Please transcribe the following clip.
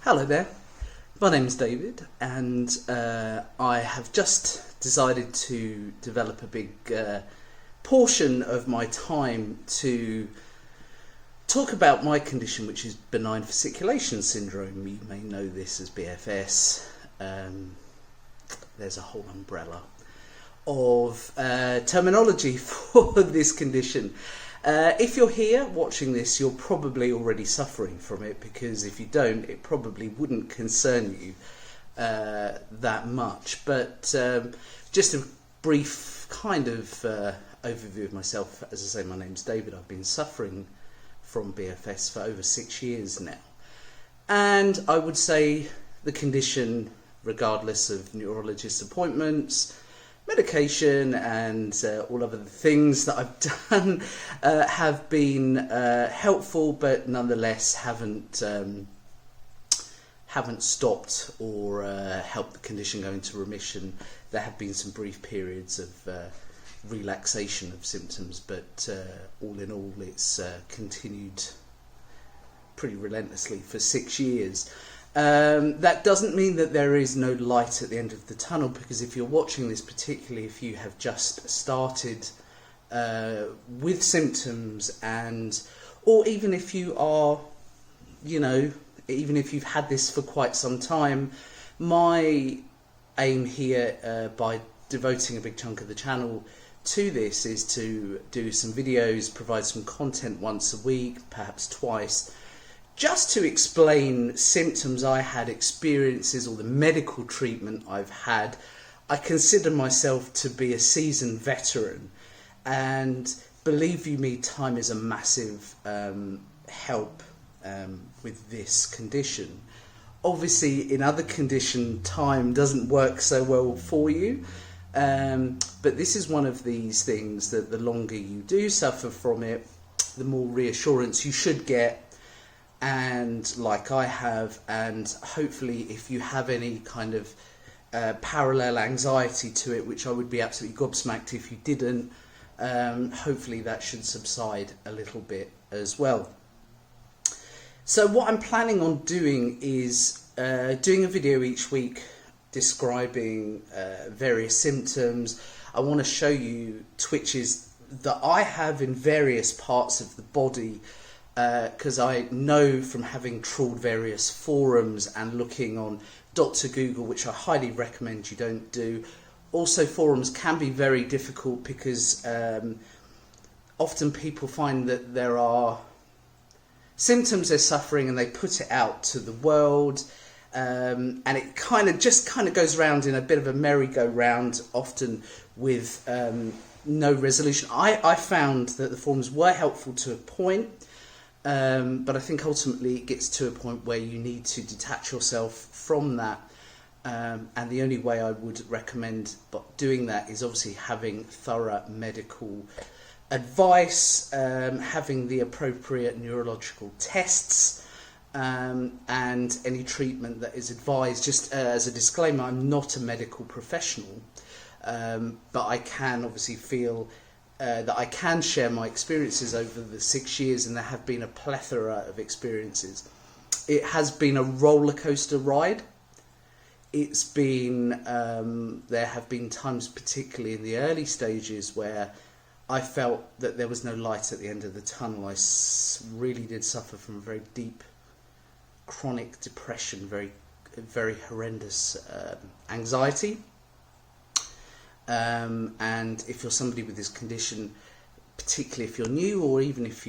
Hello there, my name's David, and I have just decided to develop a big portion of my time to talk about my condition, which is benign fasciculation syndrome. You may know this as BFS. There's a whole umbrella of terminology for this condition. If you're here watching this, you're probably already suffering from it, because if you don't, it probably wouldn't concern you that much. But just a brief kind of overview of myself. As I say, my name's David. I've been suffering from BFS for over 6 years now. And I would say the condition, regardless of neurologist appointments, medication and all other things that I've done have been helpful, but nonetheless haven't stopped or helped the condition go into remission. There have been some brief periods of relaxation of symptoms, but all in all it's continued pretty relentlessly for 6 years. That doesn't mean that there is no light at the end of the tunnel, because if you're watching this, particularly if you have just started with symptoms, or even if you are, even if you've had this for quite some time, my aim here by devoting a big chunk of the channel to this is to do some videos, provide some content once a week, perhaps twice, just to explain symptoms I had, experiences, or the medical treatment I've had. I consider myself to be a seasoned veteran, and believe you me, time is a massive help with this condition. Obviously, in other conditions, time doesn't work so well for you, but this is one of these things that the longer you do suffer from it, the more reassurance you should get. And like I have, and hopefully if you have any kind of parallel anxiety to it, which I would be absolutely gobsmacked if you didn't, hopefully that should subside a little bit as well. So what I'm planning on doing is doing a video each week describing various symptoms. I want to show you twitches that I have in various parts of the body, because I know from having trawled various forums and looking on Dr. Google, which I highly recommend you don't do. Also, forums can be very difficult because often people find that there are symptoms they're suffering and they put it out to the world, and it kind of goes around in a bit of a merry-go-round, often with no resolution. I found that the forums were helpful to a point. But I think ultimately it gets to a point where you need to detach yourself from that, and the only way I would recommend doing that is obviously having thorough medical advice, having the appropriate neurological tests, and any treatment that is advised. Just as a disclaimer, I'm not a medical professional, but I can obviously feel that I can share my experiences over the 6 years, and there have been a plethora of experiences. It has been a roller coaster ride. It's been, there have been times, particularly in the early stages, where I felt that there was no light at the end of the tunnel. I really did suffer from very deep, chronic depression, very horrendous anxiety. And if you're somebody with this condition, particularly if you're new, or even if